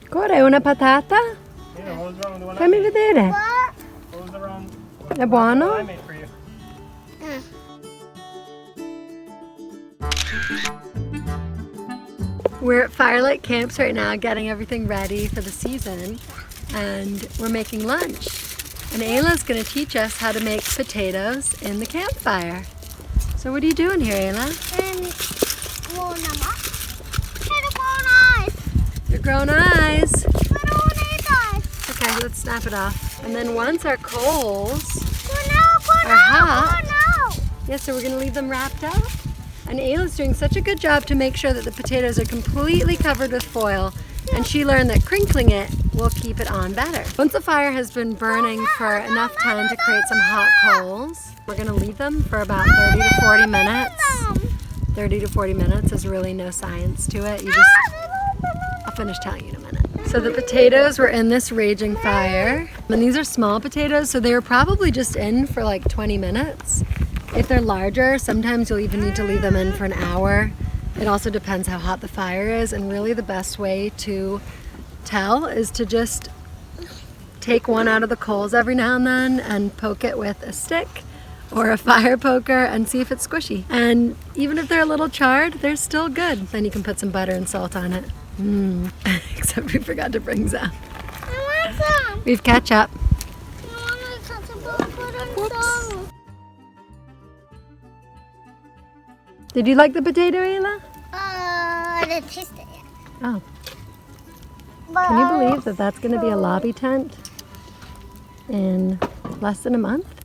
Cora, è una patata? Yeah, what was wrong with the one I Fammi made? vedere. What was the wrong È buono? one I made for you? We're at Firelight Camps right now getting everything ready for the season, and we're making lunch. And Ayla's going to teach us how to make potatoes in the campfire. So what are you doing here, Ayla? Roll them up. Little brown eyes. Your grown eyes. Little eyes. Okay, let's snap it off. And then once our coals Go are hot, now. yeah, so we're going to leave them wrapped up. And Ayla's doing such a good job to make sure that the potatoes are completely covered with foil. And she learned that crinkling it will keep it on better. Once the fire has been burning for enough time to create some hot coals, we're gonna leave them for about 30 to 40 minutes. 30 to 40 minutes, there's really no science to it. I'll finish telling you in a minute. So the potatoes were in this raging fire. And these are small potatoes, so they were probably just in for like 20 minutes. If they're larger, sometimes you'll even need to leave them in for an hour. It also depends how hot the fire is, and really the best way to tell is to just take one out of the coals every now and then and poke it with a stick or a fire poker and see if it's squishy. And even if they're a little charred, they're still good. Then you can put some butter and salt on it. Except we forgot to bring some. I want some. We have ketchup. I want some butter and Whoops. salt. Did you like the potato, Ayla? I didn't taste it yet. Oh. Can you believe that that's going to be a lobby tent in less than a month?